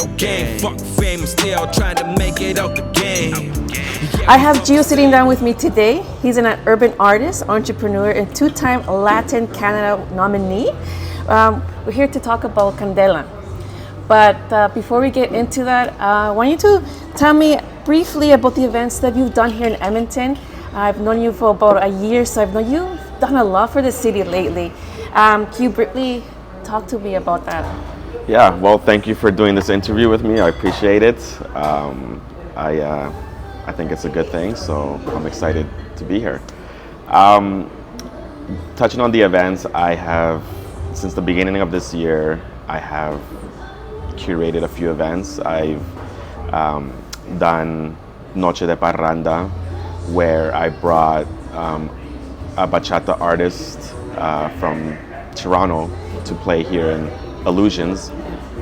no game. Fuck fame, I'm still trying to make it out the game. I have Gio sitting down with me today. He's an urban artist, entrepreneur, and two-time Latin Canada nominee. We're here to talk about Candela. But before we get into that, I want you to tell me briefly about the events that you've done here in Edmonton. I've known you for about a year, so I've known you've done a lot for the city lately. Can you briefly talk to me about that? Yeah, well, thank you for doing this interview with me. I appreciate it. I think it's a good thing, so I'm excited to be here. Touching on the events, I have, since the beginning of this year, I have curated a few events. I've done Noche de Parranda, where I brought a bachata artist from Toronto to play here in Illusions,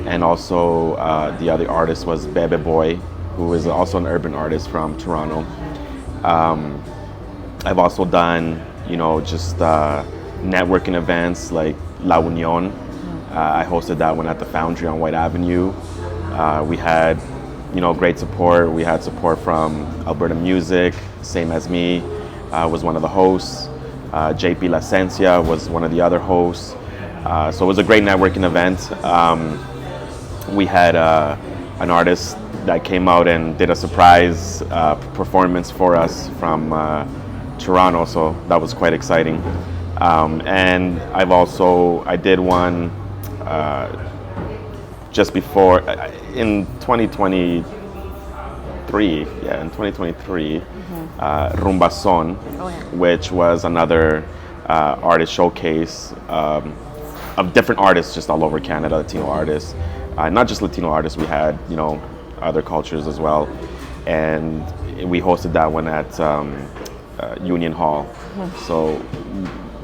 and also the other artist was Bebe Boy, who is also an urban artist from Toronto. I've also done, just networking events like La Union. I hosted that one at the Foundry on White Avenue. We had, great support. We had support from Alberta Music, Same As Me was one of the hosts. JP La Esencia was one of the other hosts. So it was a great networking event. We had an artist that came out and did a surprise performance for us from Toronto, so that was quite exciting. And I did one just before, in 2023, Rumba Son, which was another artist showcase of different artists just all over Canada, Latino artists. Not just Latino artists, we had, other cultures as well. And we hosted that one at Union Hall. So,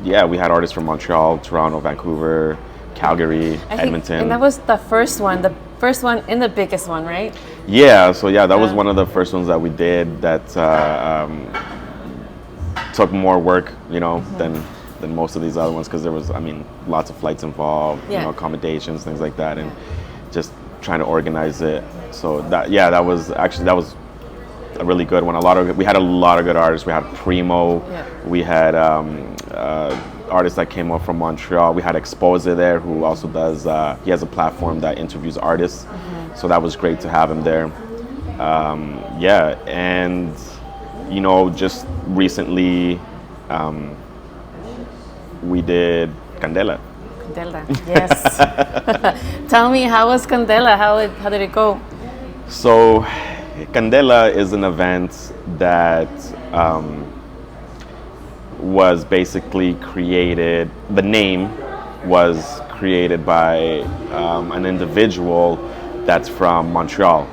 yeah, we had artists from Montreal, Toronto, Vancouver, Calgary, Edmonton. And that was the first one and the biggest one, right? Yeah, so that was one of the first ones that we did that took more work, than most of these other ones, because there was, lots of flights involved, accommodations, things like that, and just trying to organize it. So that was a really good one. We had a lot of good artists. We had Primo. Yeah. We had artists that came up from Montreal. We had Expose there, who also does. He has a platform that interviews artists. So that was great to have him there. And just recently, we did Candela. Candela, yes. Tell me, how was Candela? How did it go? So, Candela is an event that was basically created. The name was created by an individual that's from Montreal,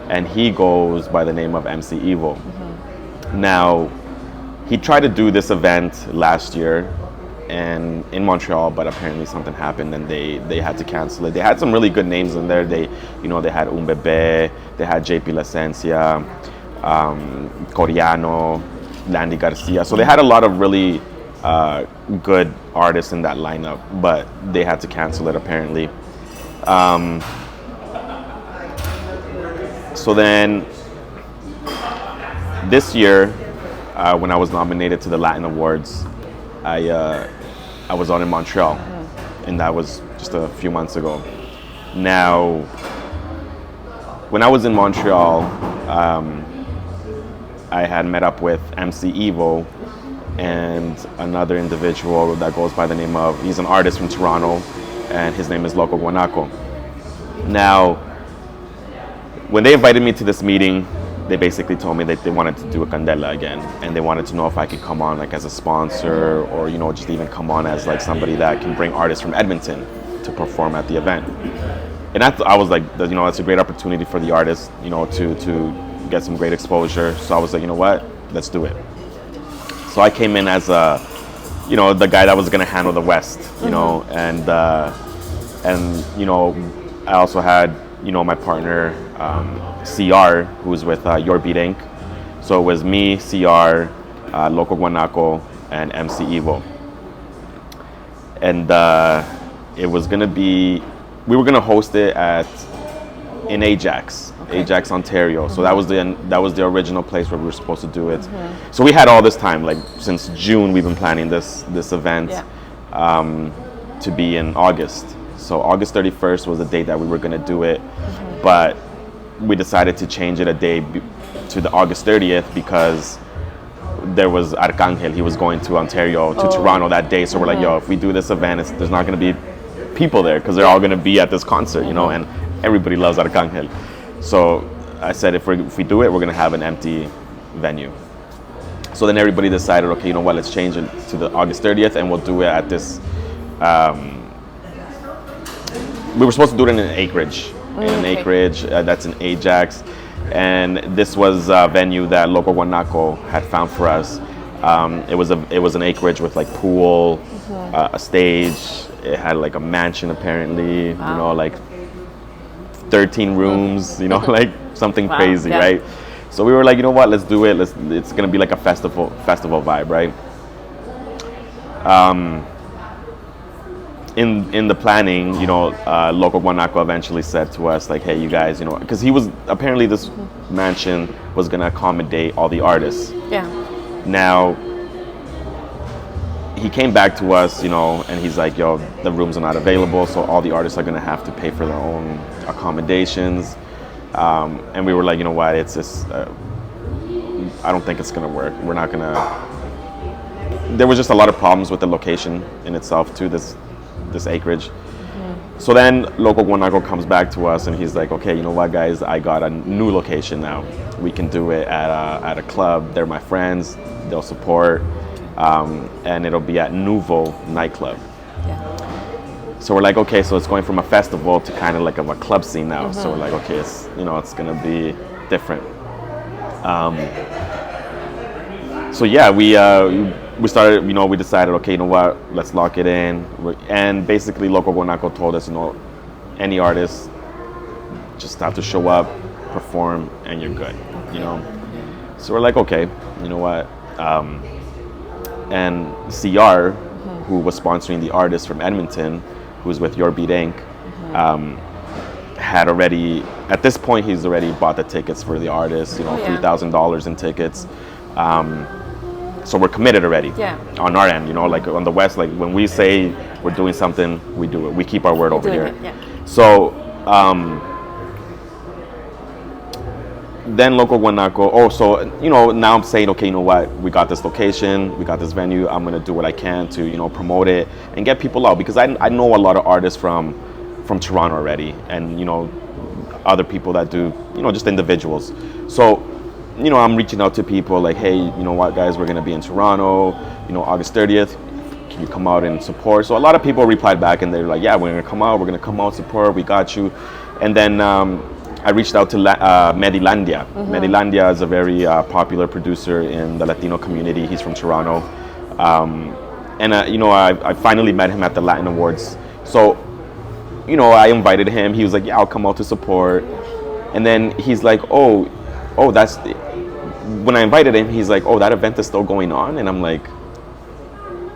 and he goes by the name of MC IVO. Now, he tried to do this event last year and in Montreal, but apparently something happened and they had to cancel it. They had some really good names in there. They had Bebe, they had JP La Esencia, Coreano, Landy Garcia. So they had a lot of really good artists in that lineup, but they had to cancel it apparently. So then this year, when I was nominated to the Latin Awards, I was out in Montreal, and that was just a few months ago. Now, when I was in Montreal, I had met up with MC IVO and another individual that goes by the name of, he's an artist from Toronto, and his name is Loco Guanaco. Now, when they invited me to this meeting, they basically told me that they wanted to do a Candela again, and they wanted to know if I could come on as a sponsor, or just even come on as somebody that can bring artists from Edmonton to perform at the event. And I was like, that's a great opportunity for the artists, to get some great exposure. So I was like, you know what, let's do it. So I came in as the guy that was going to handle the West, and I also had my partner. CR, who's with Your Beat Inc. So it was me, CR, Loco Guanaco, and MC IVO. And it was gonna be, we were gonna host it at in Ajax, Ajax, Ontario. So that was the original place where we were supposed to do it. So we had all this time, like since June, we've been planning this event to be in August. So August 31st was the date that we were going to do it, but we decided to change it a day to the August 30th because there was Arcangel. He was going to Ontario, to Toronto that day. So we're like, yo, if we do this event, there's not going to be people there because they're all going to be at this concert, you know, and everybody loves Arcangel. So I said, if we do it, we're going to have an empty venue. So then everybody decided, okay, you know what, let's change it to the August 30th and we'll do it at this, we were supposed to do it in an acreage. That's in Ajax. And this was a venue that Loco Guanaco had found for us. It was an acreage with like pool, a stage. It had like a mansion apparently, you know, like 13 rooms, you know, like something crazy, right? So we were like, you know what, let's do it. It's gonna be like a festival vibe, right? In the planning, you know, Loco Guanaco eventually said to us, like, hey, you guys, you know, because he was, apparently this mansion was going to accommodate all the artists. Yeah. Now, he came back to us, you know, and he's like, yo, the rooms are not available, so all the artists are going to have to pay for their own accommodations. And we were like, you know what, it's just, I don't think it's going to work. We're not going to, there was just a lot of problems with the location in itself, too, this acreage. So then Loco Guanaco comes back to us and he's like, okay, you know what, guys, I got a new location now. We can do it at a club. They're my friends. They'll support. And it'll be at Nouveau nightclub. Yeah. So we're like, okay, so it's going from a festival to kind of like a club scene now. So we're like, okay, it's, you know, it's gonna be different. So yeah, we started, you know, we decided, okay, you know what, let's lock it in. And basically Loco Guanaco told us, you know, any artist just have to show up, perform, and you're good, you know. So we're like, okay, you know what. And CR, who was sponsoring the artist from Edmonton, who's with Your Beat Inc., had already, at this point, he's already bought the tickets for the artist, you know, $3,000 in tickets. So we're committed already on our end, you know, like on the West, like when we say we're doing something, we do it. We keep our word over here. So then Loco Guanaco, so, you know, now I'm saying, okay, you know what, we got this location, we got this venue, I'm going to do what I can to, you know, promote it and get people out, because I know a lot of artists from Toronto already, and, you know, other people that do, you know, just individuals. So, you know, I'm reaching out to people like, hey, you know what, guys, we're going to be in Toronto, you know, August 30th. Can you come out and support? So a lot of people replied back and they're like, yeah, we're going to come out, support. We got you. And then I reached out to Medilandia. Medilandia is a very popular producer in the Latino community. He's from Toronto. And, you know, I finally met him at the Latin Awards. So, you know, I invited him. He was like, yeah, I'll come out to support. And then he's like, oh, that's, when I invited him, he's like, oh, that event is still going on? And I'm like,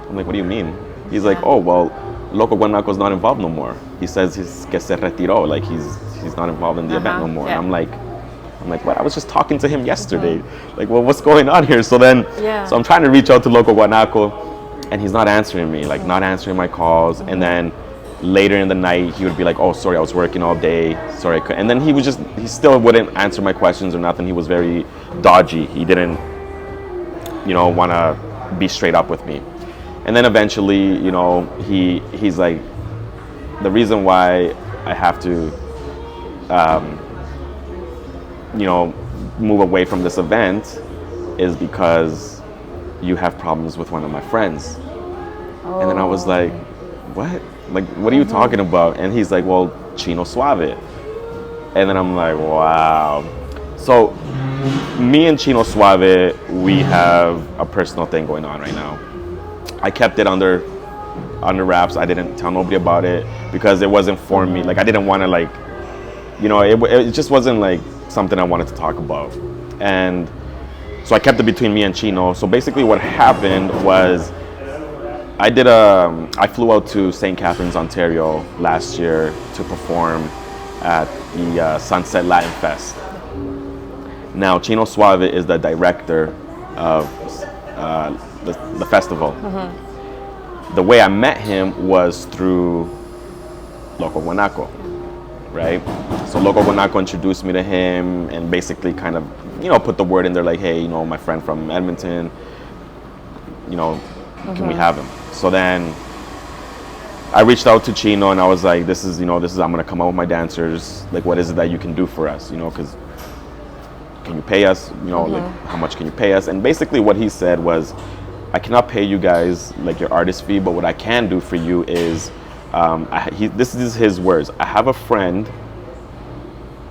what do you mean? He's like, oh, well, Loco Guanaco's not involved no more. He says que se retiró, like he's not involved in the event no more. And I'm like, what? I was just talking to him yesterday. Like, well, what's going on here? So then, so I'm trying to reach out to Loco Guanaco, and he's not answering me, like not answering my calls. And then later in the night, he would be like, oh, sorry, I was working all day. Sorry, I couldn't. And then he still wouldn't answer my questions or nothing. He was very dodgy. He didn't, you know, want to be straight up with me. And then eventually, you know, he's like, the reason why I have to, you know, move away from this event is because you have problems with one of my friends. And then I was like, what? Like, what are you talking about? And he's like, well, Chino Suave. And then I'm like, wow. So me and Chino Suave, we have a personal thing going on right now. I kept it under wraps. I didn't tell nobody about it because it wasn't for me. Like, I didn't want to, like, you know, it just wasn't like something I wanted to talk about. And so I kept it between me and Chino. So basically what happened was I flew out to St. Catharines, Ontario last year to perform at the Sunset Latin Fest. Now, Chino Suave is the director of the festival. The way I met him was through Loco Guanaco, right? So Loco Guanaco introduced me to him and basically kind of, put the word in there like, hey, my friend from Edmonton, can we have him? So then I reached out to Chino and I was like, this is, I'm gonna come out with my dancers. Like, what is it that you can do for us? Because can you pay us? Like, how much can you pay us? And basically what he said was, I cannot pay you guys like your artist fee, but what I can do for you is, this is his words. I have a friend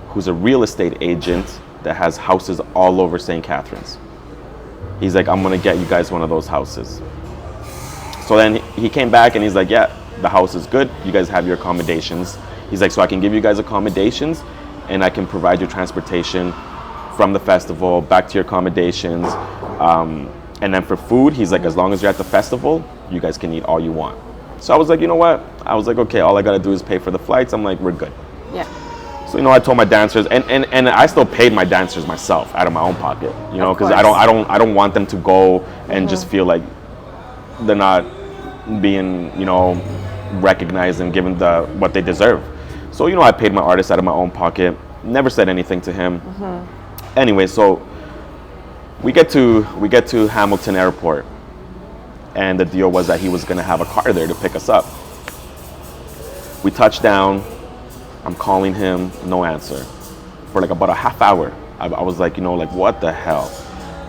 who's a real estate agent that has houses all over St. Catharines. He's like, I'm gonna get you guys one of those houses. So then he came back and he's like, yeah, the house is good. You guys have your accommodations. He's like, so I can give you guys accommodations and I can provide you transportation from the festival back to your accommodations. And then for food, he's like, as long as you're at the festival, you guys can eat all you want. So I was like, you know what? I was like, okay, all I gotta do is pay for the flights. I'm like, we're good. Yeah. So I told my dancers, and I still paid my dancers myself out of my own pocket, because I don't want them to go and just feel like they're not being, recognized and given what they deserve. So I paid my artist out of my own pocket. Never said anything to him. Anyway, so we get to Hamilton Airport, and the deal was that he was gonna have a car there to pick us up. We touch down. I'm calling him, no answer. For like about a half hour, I was like, like what the hell?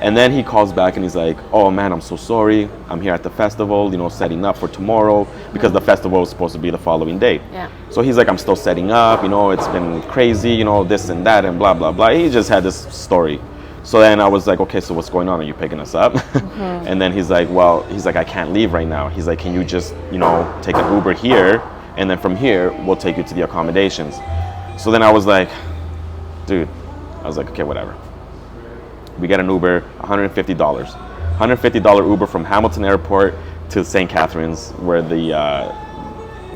And then he calls back and he's like, oh man, I'm so sorry. I'm here at the festival, setting up for tomorrow because the festival was supposed to be the following day. Yeah. So he's like, I'm still setting up, it's been crazy, this and that and blah, blah, blah. He just had this story. So then I was like, okay, so what's going on? Are you picking us up? And then he's like, I can't leave right now. He's like, can you just, take an Uber here? And then from here, we'll take you to the accommodations. So then I was like, dude, okay, whatever. We get an Uber, $150. $150 Uber from Hamilton Airport to St. Catharines where the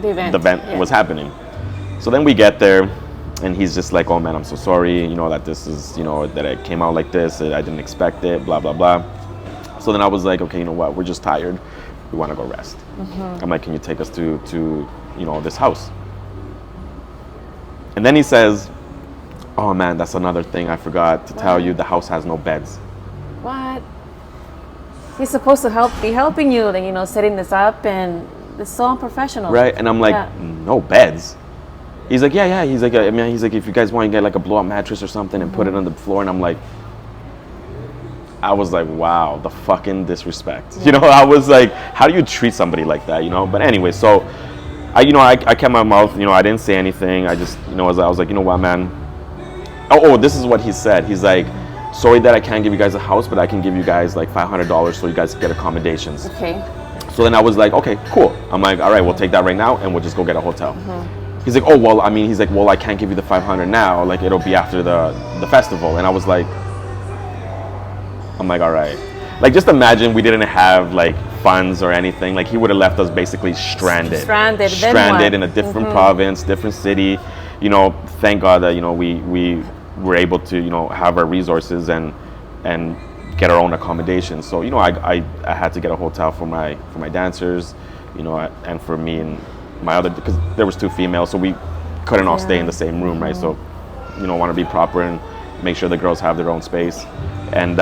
event was happening. So then we get there and he's just like, oh man, I'm so sorry, that this is, that it came out like this. I didn't expect it, blah, blah, blah. So then I was like, okay, you know what? We're just tired. We want to go rest. I'm like, can you take us to this house? And then he says, oh man, that's another thing I forgot to tell you. The house has no beds. What? He's supposed to be helping you, setting this up, and it's so unprofessional. Right? And I'm like, no beds? He's like, yeah. He's like, he's like, if you guys want to get like a blow-up mattress or something and put it on the floor. And I'm like, I was like, wow, the fucking disrespect. I was like, how do you treat somebody like that? But anyway, so I kept my mouth, I didn't say anything. I just, I was like, you know what, man? Oh, this is what he said. He's like, sorry that I can't give you guys a house, but I can give you guys like $500 so you guys get accommodations. Okay. So then I was like, okay, cool. I'm like, all right, we'll take that right now and we'll just go get a hotel. He's like, oh, well, he's like, well, I can't give you the 500 now. Like, it'll be after the festival. And I was like, I'm like, all right. Like, just imagine we didn't have like funds or anything. Like, he would have left us basically stranded in a different province, different city. Thank God that we were able to have our resources and get our own accommodations. So I had to get a hotel for my dancers, and for me and my other, because there was 2 females, so we couldn't all stay in the same room, right? So want to be proper and make sure the girls have their own space. And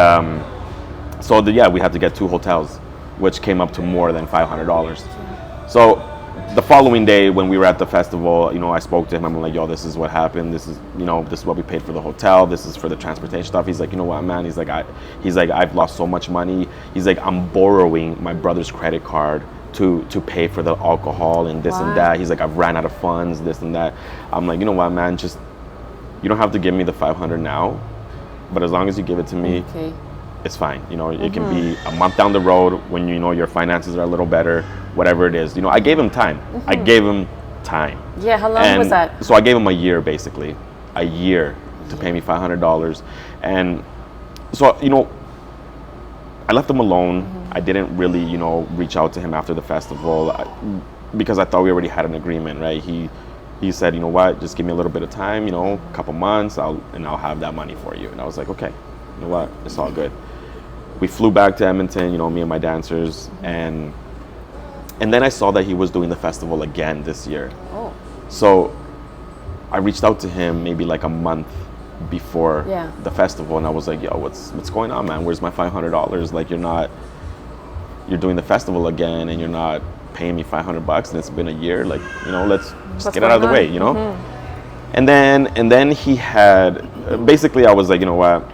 so we had to get 2 hotels, which came up to more than $500. So the following day when we were at the festival, I spoke to him. I'm like, yo, this is what happened. This is, this is what we paid for the hotel. This is for the transportation stuff. He's like, you know what, man? He's like, I've lost so much money. He's like, I'm borrowing my brother's credit card to pay for the alcohol and this and that. He's like, I've ran out of funds, this and that. I'm like, you know what, man? Just, you don't have to give me the 500 now, but as long as you give it to me, it's fine. It can be a month down the road when your finances are a little better, whatever it is. I gave him time. I gave him time. Yeah, how long was that? So I gave him a year, basically. A year to pay me $500. And so, I left him alone. I didn't really, reach out to him after the festival because I thought we already had an agreement, right? He he said, you know what, just give me a little bit of time, you know, a couple months, I'll have that money for you. And I was like, okay, you know what, it's all good. We flew back to Edmonton, you know, me and my dancers, and then I saw that he was doing the festival again this year. Oh. So I reached out to him maybe like a month before the festival, and I was like, yo, what's going on, man? Where's my $500? Like, you're doing the festival again, and you're not paying me $500, and it's been a year. Like, you know, let's just get it out of the way, you know. And then he had, basically I was like, you know what,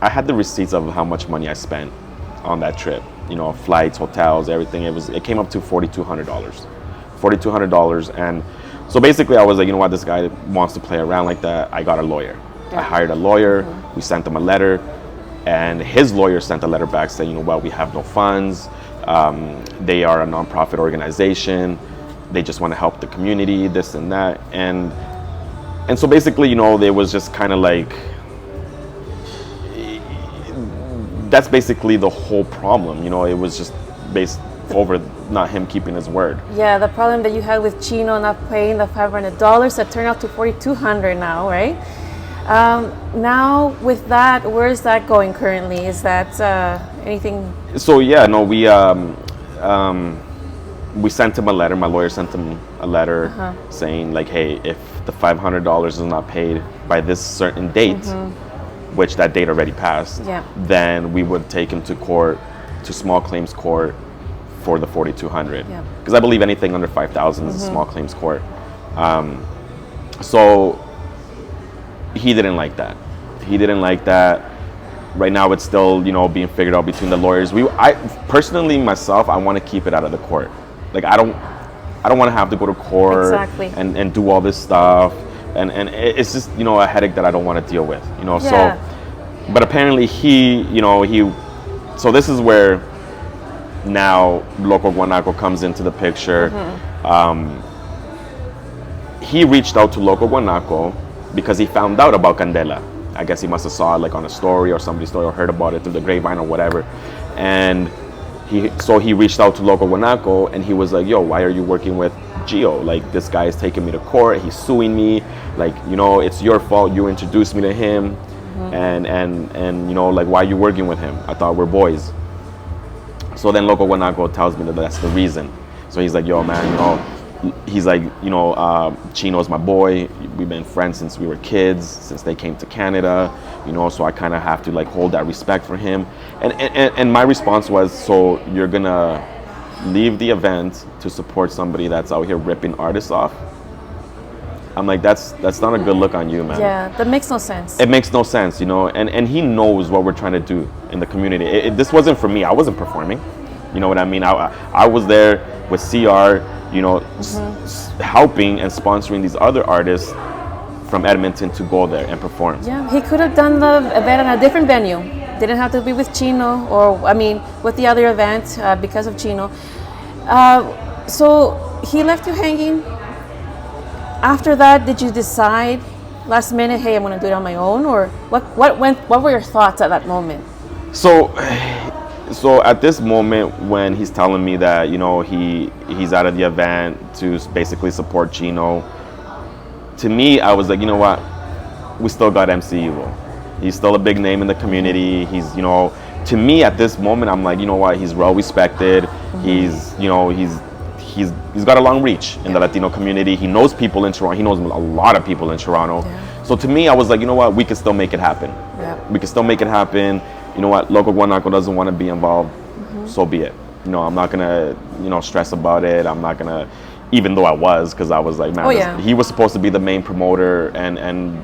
I had the receipts of how much money I spent on that trip, you know, flights, hotels, everything. It came up to $4,200. And so basically I was like, you know what, this guy wants to play around like that. I got a lawyer. I hired a lawyer. We sent him a letter, and his lawyer sent a letter back saying, you know what, we have no funds. They are a nonprofit organization. They just want to help the community, this and that. And so basically, you know, there was just kind of like, that's basically the whole problem. You know, it was just based over not him keeping his word. Yeah, the problem that you had with Chino not paying the $500 that turned out to $4,200 now, right? Now with that, where is that going currently? Is that anything? So yeah, no, we sent him a letter. My lawyer sent him a letter saying like, hey, if the $500 is not paid by this certain date, which that date already passed, then we would take him to court, to small claims court, for the $4,200. Because I believe anything under $5,000 is a small claims court. So he didn't like that. Right now it's still, you know, being figured out between the lawyers. I personally, myself, I want to keep it out of the court. Like, I don't want to have to go to court and do all this stuff. And it's just, you know, a headache that I don't want to deal with, you know. So, but apparently so this is where now Loco Guanaco comes into the picture. He reached out to Loco Guanaco because he found out about Candela. I guess he must have saw it like on a story or somebody's story, or heard about it through the grapevine or whatever. And he reached out to Loco Guanaco, and he was like, yo, why are you working with Gio? Like, this guy is taking me to court, he's suing me, like, you know, it's your fault, you introduced me to him, and you know, like, why are you working with him? I thought we're boys. So then Loco Guanaco tells me that that's the reason. So he's like, yo, man, you know, he's like, you know, Chino's my boy. We've been friends since we were kids, since they came to Canada, you know, so I kind of have to like hold that respect for him. And my response was, so you're gonna leave the event to support somebody that's out here ripping artists off? I'm like, that's not a good look on you, man. Yeah, that makes no sense. It makes no sense, you know, and he knows what we're trying to do in the community. This wasn't for me. I wasn't performing. You know what I mean? I was there with CR, you know, helping and sponsoring these other artists from Edmonton to go there and perform. Yeah, he could have done the event in a different venue. Didn't have to be with Chino, or I mean, with the other event because of Chino. So he left you hanging. After that, did you decide last minute, hey, I'm going to do it on my own, or what were your thoughts at that moment? So at this moment, when he's telling me that, you know, he's out of the event to basically support Chino, to me, I was like, you know what, we still got MC IVO. He's still a big name in the community. He's, you know, to me at this moment, I'm like, you know what, he's well respected. He's, you know, he's got a long reach in the Latino community. He knows people in Toronto. He knows a lot of people in Toronto. So to me, I was like, you know what, we can still make it happen. We can still make it happen. You know what, Loco Guanaco doesn't want to be involved, so be it. You know, I'm not gonna, you know, stress about it. I'm not gonna, even though I was, because I was like, man, he was supposed to be the main promoter and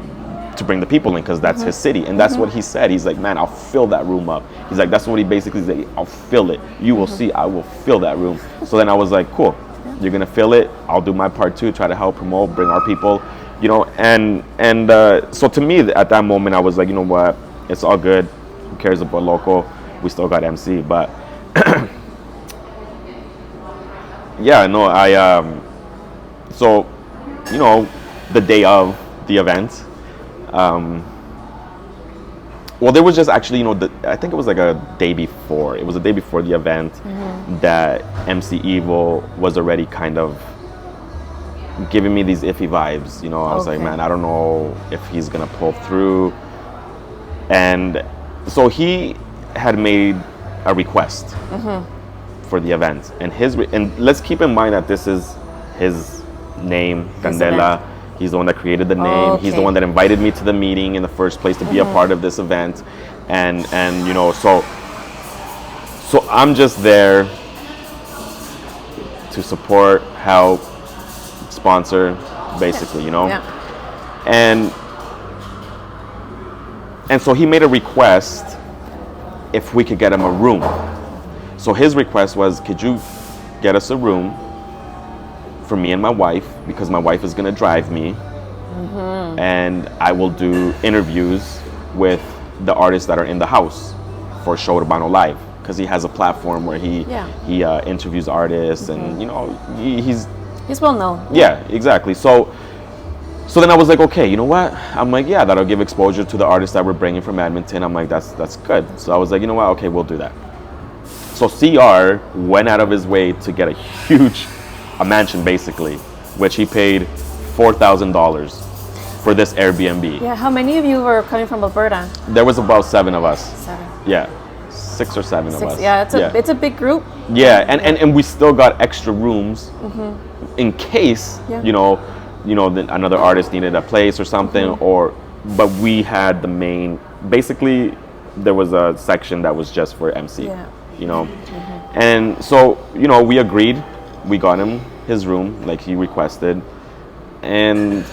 to bring the people in, because that's his city. And that's what he said. He's like, man, I'll fill that room up. He's like, that's what he basically said. I'll fill it. You will see, I will fill that room. So then I was like, cool, you're gonna fill it. I'll do my part too, try to help promote, bring our people, you know. And so to me at that moment, I was like, you know what, it's all good. Who cares about Loco? We still got MC. But yeah, no, so, you know, the day of the event, well, there was just actually, you know, I think it was like a day before. It was a day before the event that MC IVO was already kind of giving me these iffy vibes. You know, I was like, man, I don't know if he's gonna pull through. And so he had made a request for the event, and and let's keep in mind that this is his name, Candela. He's the one that created the name. He's the one that invited me to the meeting in the first place to be a part of this event, and you know, so I'm just there to support, help, sponsor, basically, you know. And so he made a request if we could get him a room. So his request was, could you get us a room for me and my wife, because my wife is going to drive me, and I will do interviews with the artists that are in the house for Show Urbano Live, because he has a platform where he interviews artists, and you know, he's well known. Yeah, exactly. So then I was like, okay, you know what? I'm like, yeah, that'll give exposure to the artists that we're bringing from Edmonton. I'm like, that's good. So I was like, you know what? Okay, we'll do that. So CR went out of his way to get a mansion, basically, which he paid $4,000 for this Airbnb. Yeah, how many of you were coming from Alberta? There was about 7 of us. 7. Yeah, 6 or 7 of us. Yeah, it's a big group. Yeah, and we still got extra rooms in case, you know, another artist needed a place or something, but we had the main, basically there was a section that was just for MC, you know. And so, you know, we agreed. We got him his room like he requested, and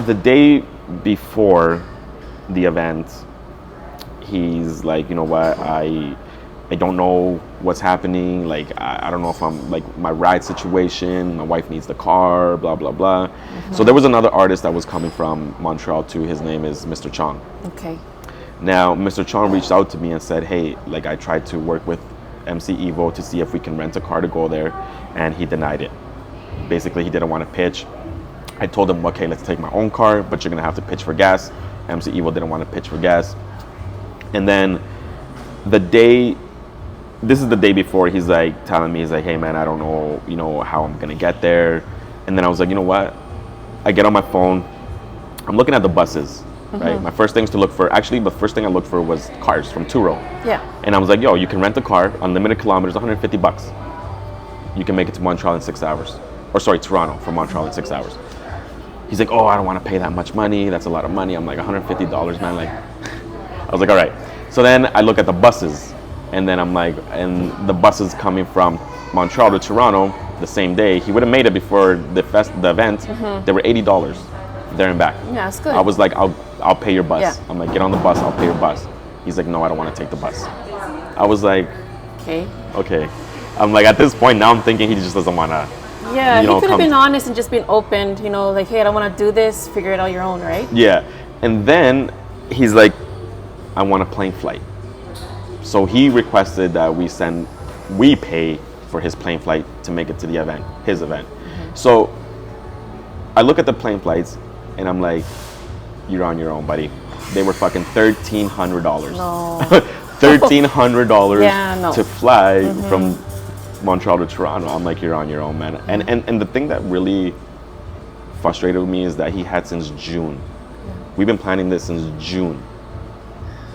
the day before the event, he's like, you know what, I don't know what's happening, like I don't know if I'm, like, my ride situation, my wife needs the car, blah blah blah. So there was another artist that was coming from Montreal too. His name is Mr. Chong. Okay. Now Mr. Chong reached out to me and said, hey, like, I tried to work with MC IVO to see if we can rent a car to go there, and he denied it. Basically, he didn't want to pitch. I told him, okay, let's take my own car, but you're gonna have to pitch for gas. MC IVO didn't want to pitch for gas. And then this is the day before, he's like telling me, he's like, hey man, I don't know, you know, how I'm gonna get there. And then I was like, you know what? I get on my phone, I'm looking at the buses. Right. My first thing is to look for. Actually, the first thing I looked for was cars from Turo. Yeah. And I was like, yo, you can rent a car, unlimited kilometers, $150. You can make it to Montreal in 6 hours. Or sorry, Toronto from Montreal in 6 hours. He's like, oh, I don't want to pay that much money. That's a lot of money. I'm like, $150, man. Like, I was like, all right. So then I look at the buses, and then I'm like, and the buses coming from Montreal to Toronto the same day. He would have made it before the event. They were $80 there and back. Yeah, that's good. I was like, I'll pay your bus. Yeah. I'm like, get on the bus, I'll pay your bus. He's like, no, I don't want to take the bus. I was like, okay. I'm like, at this point now I'm thinking he just doesn't want to. Yeah, he could have been honest and just been open, you know, like, hey, I don't want to do this, figure it out your own, right? Yeah. And then he's like, I want a plane flight. So he requested that we pay for his plane flight to make it to the event, his event. So I look at the plane flights and I'm like, you're on your own, buddy. They were fucking $1,300. No. $1,300 to fly from Montreal to Toronto. I'm like, you're on your own, man. And the thing that really frustrated me is that he had since June. We've been planning this since June.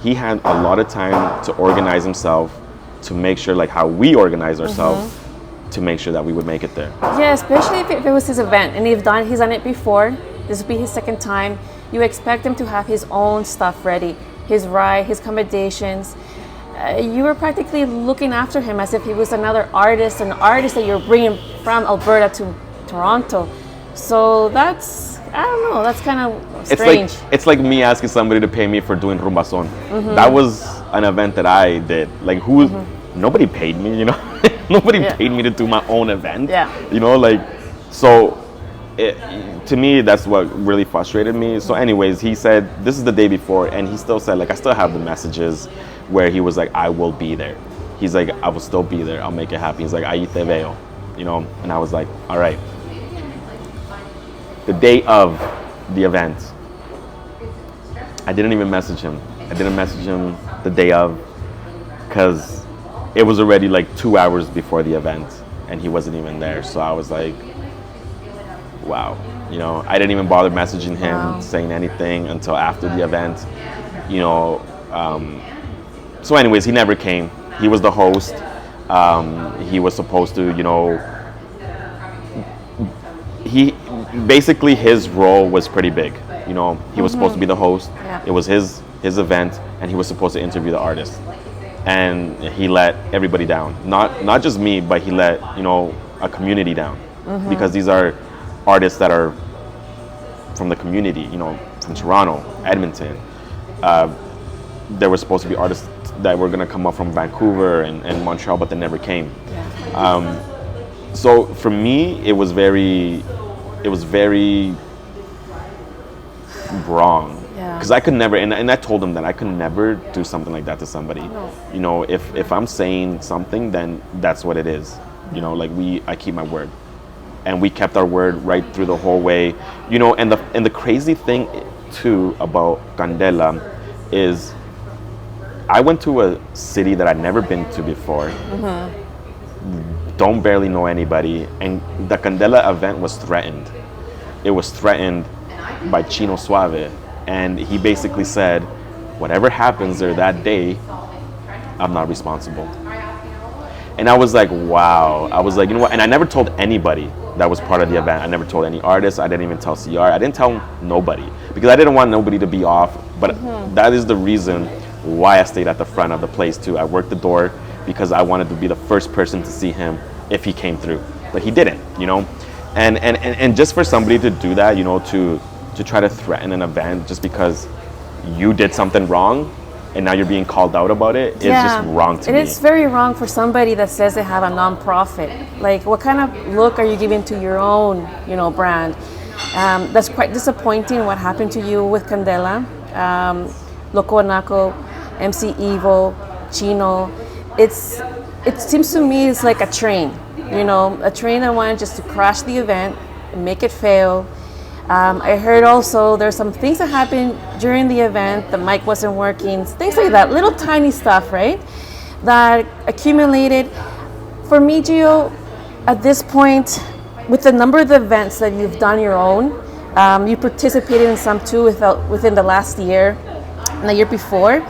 He had a lot of time to organize himself, to make sure, like how we organize ourselves, to make sure that we would make it there. Yeah, especially if it was his event and he's done it before. This would be his second time. You expect him to have his own stuff ready, his ride, his accommodations. You were practically looking after him as if he was another artist, an artist that you're bringing from Alberta to Toronto. So that's, I don't know, that's kind of strange. It's like me asking somebody to pay me for doing Rumbazon. That was an event that I did. Like, nobody paid me, you know? Nobody paid me to do my own event. Yeah. You know, like, so to me, that's what really frustrated me. So anyways, he said, this is the day before, and he still said, like, I still have the messages where he was like, I will be there. He's like, I will still be there. I'll make it happen. He's like, ahí te veo, you know? And I was like, all right. The day of the event, I didn't even message him. I didn't message him the day of, because it was already like 2 hours before the event and he wasn't even there. So I was like, wow. You know, I didn't even bother messaging him, Wow. saying anything until after the event. You know, so anyways, he never came. He was the host. He was supposed to, you know, he basically his role was pretty big. You know, he was supposed to be the host. Yeah. It was his event, and he was supposed to interview the artist. And he let everybody down. Not just me, but he let, you know, a community down, because these are artists that are from the community. You know, from Toronto, Edmonton. There were supposed to be artists that were gonna come up from Vancouver and Montreal, but they never came. So for me, it was very wrong, Yeah. because I could never, and I told him that I could never do something like that to somebody. No. You know, if I'm saying something, then that's what it is. You know, like I keep my word, and we kept our word right through the whole way. You know, and the crazy thing too about Candela is, I went to a city that I'd never been to before. Don't barely know anybody, and the Candela event was threatened. It was threatened by Chino Suave, and he basically said, whatever happens there that day, I'm not responsible. And I was like, wow. I was like, you know what? And I never told anybody that was part of the event. I never told any artists. I didn't even tell CR. I didn't tell nobody, because I didn't want nobody to be off. But that is the reason why I stayed at the front of the place too. I worked the door because I wanted to be the first person to see him if he came through. But he didn't, you know? And just for somebody to do that, you know, to try to threaten an event just because you did something wrong and now you're being called out about it is just wrong to me. It is very wrong for somebody that says they have a nonprofit. Like, what kind of look are you giving to your own, you know, brand? That's quite disappointing what happened to you with Candela, Loco Guanaco, MC IVO, Chino. It seems to me it's like a train, you know, a train that wanted just to crash the event and make it fail. I heard also there's some things that happened during the event. The mic wasn't working, things like that, little tiny stuff, right? That accumulated. For me, Gio, at this point, with the number of events that you've done your own, you participated in some too within the last year and the year before.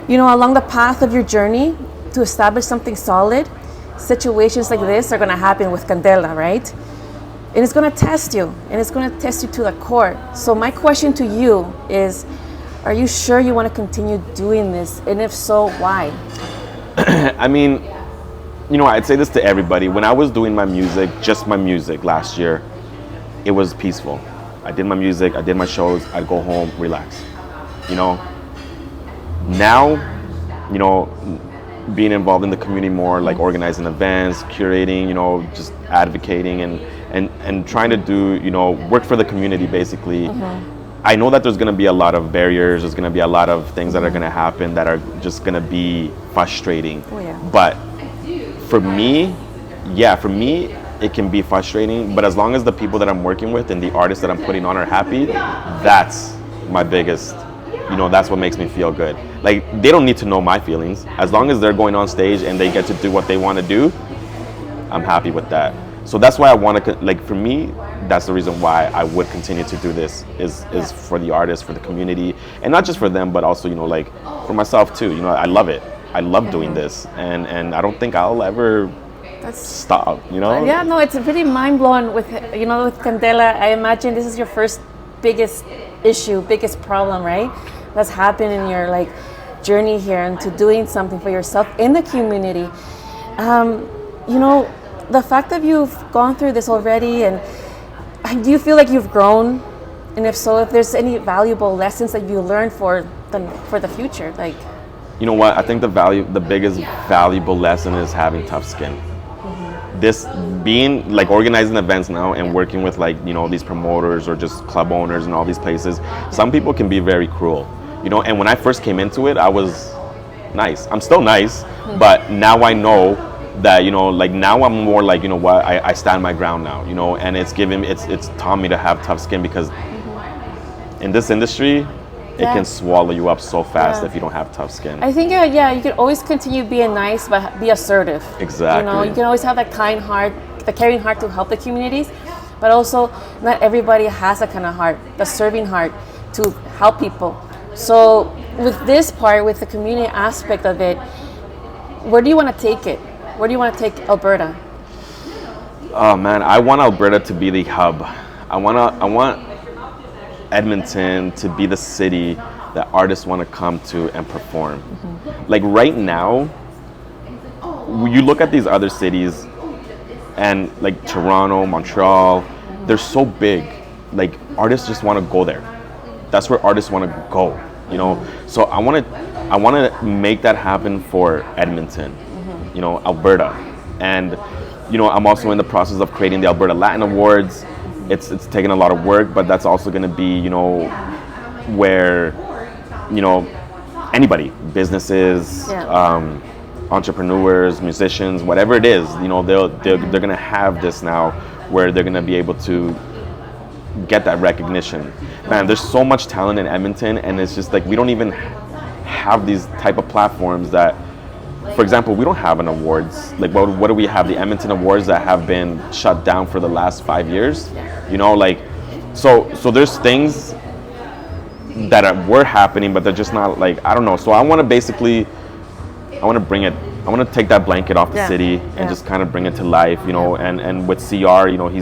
You know, along the path of your journey to establish something solid, situations like this are going to happen with Candela, right? And it's going to test you, and it's going to test you to the core. So my question to you is, are you sure you want to continue doing this? And if so, why? I mean, you know, I'd say this to everybody. When I was doing my music, just my music last year, it was peaceful. I did my music, I did my shows, I'd go home, relax. You know, now, you know, being involved in the community more, like organizing events, curating, you know, just advocating and trying to do, you know, work for the community basically. I know that there's going to be a lot of barriers, there's going to be a lot of things that are going to happen that are just going to be frustrating. Oh, yeah. But for me, it can be frustrating, but as long as the people that I'm working with and the artists that I'm putting on are happy, that's my biggest, you know, that's what makes me feel good. Like, they don't need to know my feelings. As long as they're going on stage and they get to do what they want to do, I'm happy with that. So that's why I want to, like, for me, that's the reason why I would continue to do this is for the artists, for the community, and not just for them, but also, you know, like, for myself too. You know, I love it. I love doing this, and I don't think I'll ever stop, you know? Yeah, no, it's pretty mind-blowing with, you know, with Candela. I imagine this is your first biggest issue, biggest problem, right? That's happened in your, like, journey here into doing something for yourself in the community. You know, the fact that you've gone through this already, and do you feel like you've grown? And if so, if there's any valuable lessons that you learned for the future, like. You know what? I think the biggest valuable lesson is having tough skin. This being, like, organizing events now and working with, like, you know, these promoters or just club owners and all these places, some people can be very cruel, you know. And when I first came into it, I was nice. I'm still nice, but now I know that, you know, like, now I'm more like, you know what, I stand my ground now, you know, and it's taught me to have tough skin, because in this industry, it can swallow you up so fast if you don't have tough skin. I think, you can always continue being nice, but be assertive. Exactly. You know, you can always have that kind heart, the caring heart to help the communities, but also not everybody has that kind of heart, the serving heart to help people. So with this part, with the community aspect of it, where do you want to take it? Where do you want to take Alberta? Oh man, I want Alberta to be the hub. I want Edmonton to be the city that artists want to come to and perform. Like right now, you look at these other cities and like Toronto, Montreal, they're so big. Like artists just want to go there. That's where artists want to go, you know? So I want to make that happen for Edmonton, you know, Alberta. And, you know, I'm also in the process of creating the Alberta Latin Awards. It's taken a lot of work, but that's also going to be, you know, where, you know, anybody, businesses, entrepreneurs, musicians, whatever it is, you know, they're going to have this now where they're going to be able to get that recognition. Man, there's so much talent in Edmonton, and it's just like we don't even have these type of platforms that, for example, we don't have an awards. Like what do we have? The Edmonton Awards that have been shut down for the last 5 years. You know, like so there's things that were happening, but they're just not, like, I don't know. So I want to bring it. I want to take that blanket off the city and just kind of bring it to life, you know. And with CR, you know, he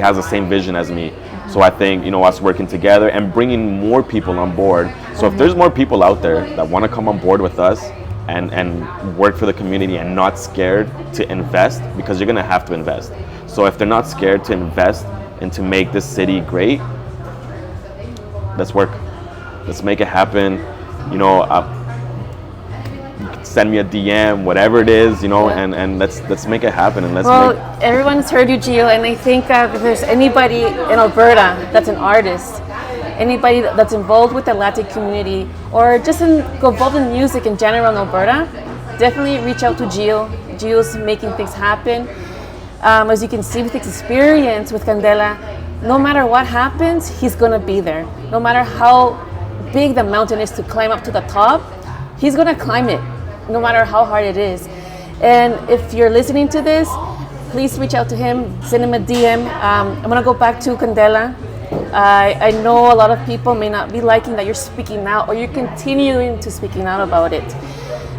has the same vision as me. So I think, you know, us working together and bringing more people on board. So if there's more people out there that want to come on board with us and work for the community and not scared to invest, because you're going to have to invest. So if they're not scared to invest and to make this city great, let's work. Let's make it happen. You know, send me a DM, whatever it is, you know, and let's make it happen. And everyone's heard you, Gio, and I think that if there's anybody in Alberta that's an artist, anybody that's involved with the Latin community, or just involved in music in general in Alberta, definitely reach out to Gio. Gio's making things happen. As you can see with his experience with Candela, no matter what happens, he's gonna be there. No matter how big the mountain is to climb up to the top, he's gonna climb it, no matter how hard it is. And if you're listening to this, please reach out to him, send him a DM. I'm gonna go back to Candela. I know a lot of people may not be liking that you're speaking out, or you're continuing to speaking out about it.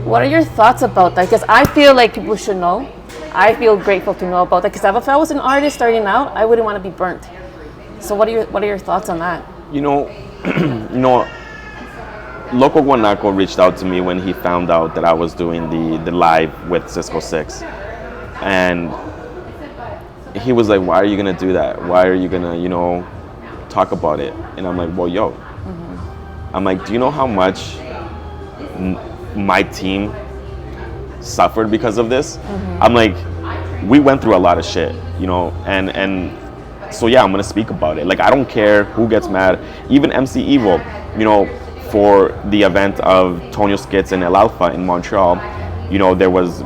What are your thoughts about that? Because I feel like people should know. I feel grateful to know about that, because if I was an artist starting out, I wouldn't want to be burnt. So what are your thoughts on that? You know, Loco Guanaco reached out to me when he found out that I was doing the live with Cisco 6. And he was like, why are you going to do that? Why are you going to, you know, talk about it? And I'm like, well, yo. I'm like, do you know how much my team suffered because of this? I'm like, we went through a lot of shit, you know, and so yeah, I'm gonna speak about it. Like, I don't care who gets mad. Even MC IVO, you know, for the event of Tonio Skits and El Alfa in Montreal, you know, there was,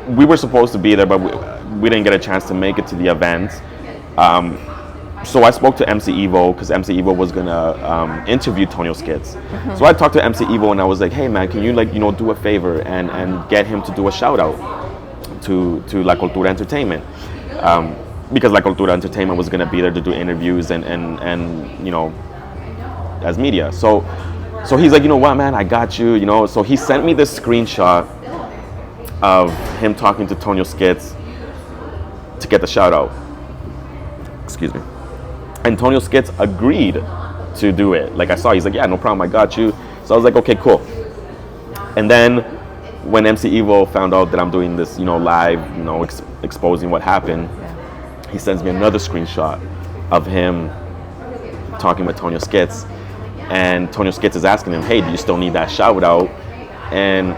we were supposed to be there, but we didn't get a chance to make it to the event. So I spoke to MC IVO, because MC IVO was gonna interview Tonio Skits. So I talked to MC IVO and I was like, hey man, can you, like, you know, do a favor and get him to do a shout out to La Cultura Entertainment. Because La Cultura Entertainment was gonna be there to do interviews and you know, as media. So he's like, you know what, man, I got you, you know. So he sent me this screenshot of him talking to Tonio Skits to get the shout out. Excuse me. And Tonio Skits agreed to do it. Like, I saw, he's like, yeah, no problem, I got you. So I was like, okay, cool. And then when MC IVO found out that I'm doing this, you know, live, you know, exposing what happened, he sends me another screenshot of him talking with Tonio Skits. And Tonio Skits is asking him, hey, do you still need that shout out? And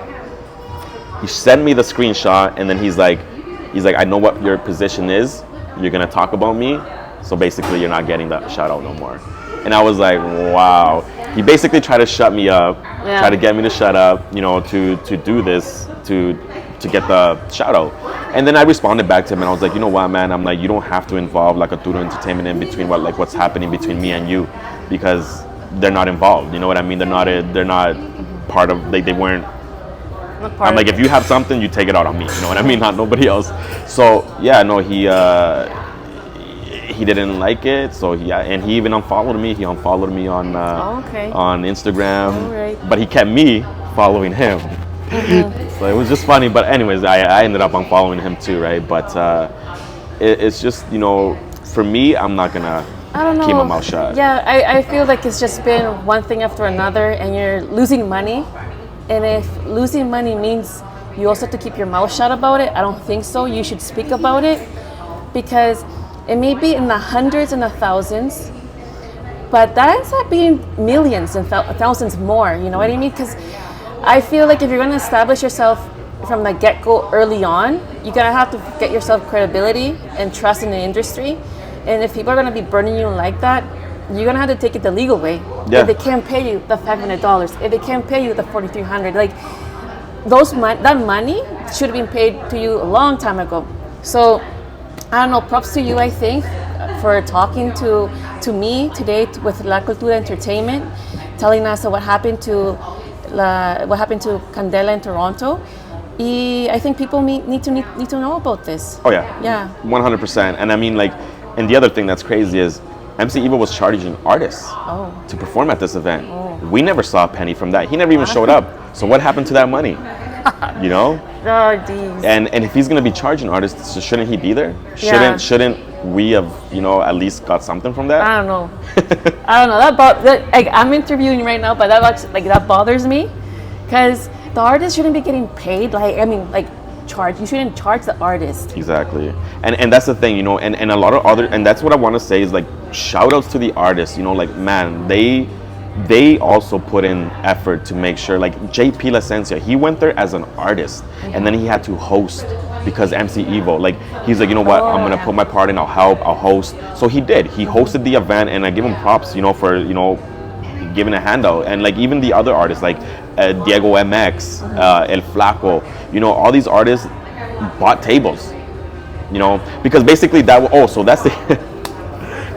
he sent me the screenshot, and then he's like, I know what your position is. You're gonna talk about me. So basically, you're not getting that shout out no more. And I was like, wow. He basically tried to shut me up, tried to get me to shut up, you know, to do this, to get the shout out. And then I responded back to him and I was like, you know what, man? I'm like, you don't have to involve La Cultura Entertainment in between what's happening between me and you, because they're not involved. You know what I mean? They're not part of, like, they weren't I'm like, if you have something, you take it out on me. You know what I mean? Not nobody else. So yeah, no, he didn't like it. So and he even unfollowed me. He unfollowed me on on Instagram. Right. But he kept me following him. So it was just funny. But anyways, I ended up unfollowing him too, right? But it's just, you know, for me, I'm not gonna keep my mouth shut. Yeah, I feel like it's just been one thing after another, and you're losing money. And if losing money means you also have to keep your mouth shut about it, I don't think so. You should speak about it, because it may be in the hundreds and the thousands, but that ends up being millions and thousands more. You know what I mean? Because I feel like if you're going to establish yourself from the get-go early on, you're going to have to get yourself credibility and trust in the industry. And if people are going to be burning you like that, you're going to have to take it the legal way. Yeah. If they can't pay you the $500, if they can't pay you the $4,300, like that money should have been paid to you a long time ago. So I don't know, props to you, I think, for talking to me today with La Cultura Entertainment, telling us what happened to Candela in Toronto. I think people need to know about this. Oh yeah. Yeah. 100%. And I mean, like, and the other thing that's crazy is MC IVO was charging artists to perform at this event. We never saw a penny from that. He never even showed up. So what happened to that money? You know? Oh, geez. And if he's gonna be charging artists, shouldn't he be there? Shouldn't we have, you know, at least got something from that? I don't know. Like, I'm interviewing right now, but that bothers me, because the artist shouldn't be getting paid. You shouldn't charge the artist. Exactly. And that's the thing, you know, and a lot of other, and that's what I want to say is, like, shout outs to the artists, you know, like, man, they also put in effort to make sure, like JP Licencia, he went there as an artist, and then he had to host because MC IVO, like, he's like, you know what, I'm gonna put my part in, I'll help, I'll host. So he did. He hosted the event, and I give him props, you know, for, you know, giving a handout. And like even the other artists, like Diego MX, El Flaco, you know, all these artists bought tables, you know, because basically so that's the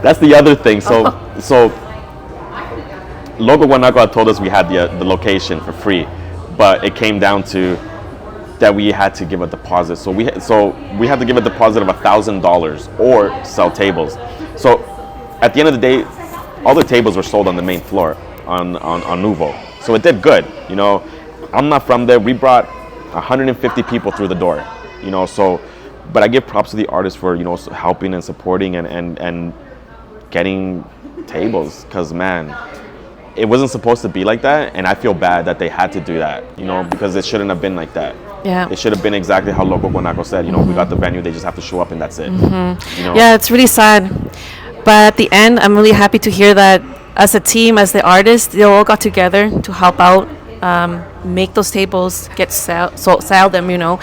that's the other thing. So Loco Guanaco had told us we had the location for free, but it came down to that we had to give a deposit. So we had to give a deposit of $1,000 or sell tables. So at the end of the day, all the tables were sold on the main floor on Nouveau. So it did good. You know, I'm not from there. We brought 150 people through the door. You know, so, but I give props to the artists for, you know, helping and supporting and getting tables, because man, it wasn't supposed to be like that, and I feel bad that they had to do that, you know, because it shouldn't have been like that. Yeah. It should have been exactly how Loco Guanaco said, you know, we got the venue, they just have to show up and that's it. You know? Yeah, it's really sad. But at the end, I'm really happy to hear that as a team, as the artists, they all got together to help out, make those tables, sell them, you know.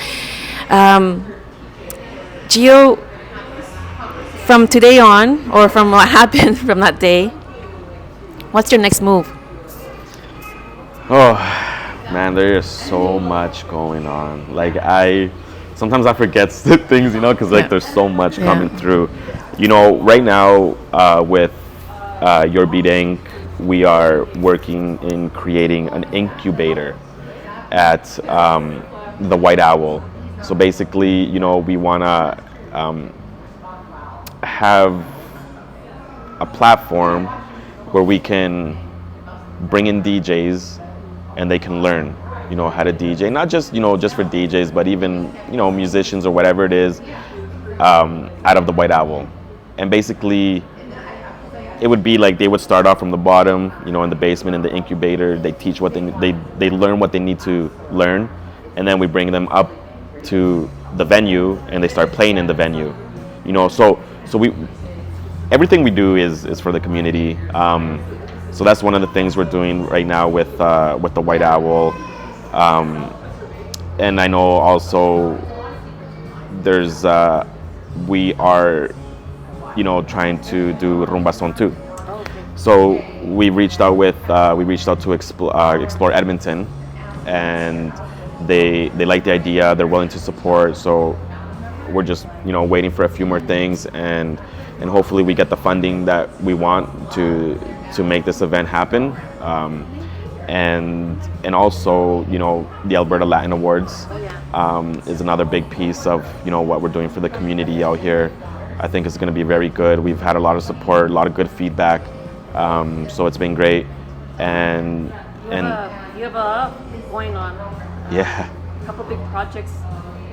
Gio, from today on, or from what happened from that day, what's your next move? Oh, man, there is so much going on. Like, sometimes I forget things, you know, because like there's so much coming through. You know, right now with Your Beat Inc., we are working in creating an incubator at the White Owl. So basically, you know, we want to have a platform where we can bring in DJs and they can learn, you know, how to DJ. Not just, you know, just for DJs, but even, you know, musicians or whatever it is, out of the White Owl. And basically, it would be like they would start off from the bottom, you know, in the basement, in the incubator. They teach they learn what they need to learn, and then we bring them up to the venue and they start playing in the venue, you know. So everything we do is for the community. So that's one of the things we're doing right now with the White Owl. And I know also there's we are, you know, trying to do Rumbazon too. So we reached out to Explore Edmonton, and they like the idea. They're willing to support. So we're just, you know, waiting for a few more things, and hopefully we get the funding that we want to make this event happen. and also, you know, the Alberta Latin Awards is another big piece of, you know, what we're doing for the community out here. I think it's going to be very good. We've had a lot of support, a lot of good feedback, so it's been great. And you have a lot going on. Yeah. A couple big projects,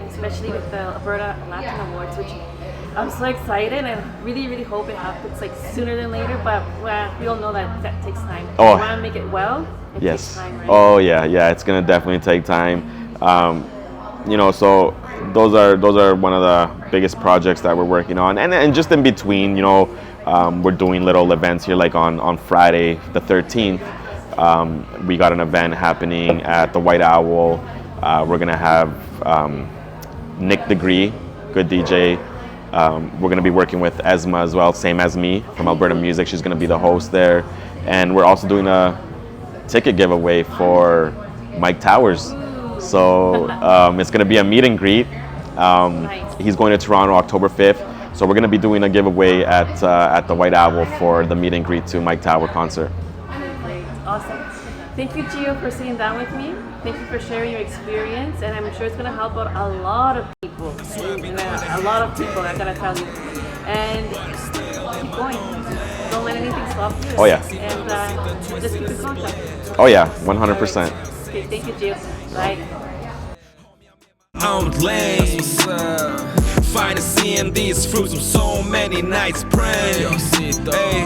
especially with the Alberta Latin Awards, which I'm so excited and really, really hope it happens like sooner than later. But we all know that takes time. Oh. You want to make it well. It takes time, right? Oh yeah. It's gonna definitely take time. You know, so those are one of the biggest projects that we're working on, and just in between, you know, we're doing little events here. Like on Friday the 13th, we got an event happening at the White Owl. We're gonna have Nick Degree, good DJ. We're going to be working with Esma as well, same as me, from Alberta Music. She's going to be the host there. And we're also doing a ticket giveaway for Mike Towers. So it's going to be a meet and greet. He's going to Toronto October 5th. So we're going to be doing a giveaway at the White Owl for the meet and greet to Mike Tower concert. Great, awesome. Thank you, Gio, for sitting down with me. Thank you for sharing your experience, and I'm sure it's going to help out a lot of people. A lot of people, I gotta tell you. And keep going. Don't let anything stop you. Oh yeah. And just keep in contact. Oh yeah, 100%. Okay, thank you, Gio. Bye. On lanes, finally seeing these fruits of so many nights praying. Hey,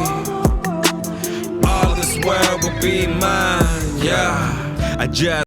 all this world will be mine. Yeah, I just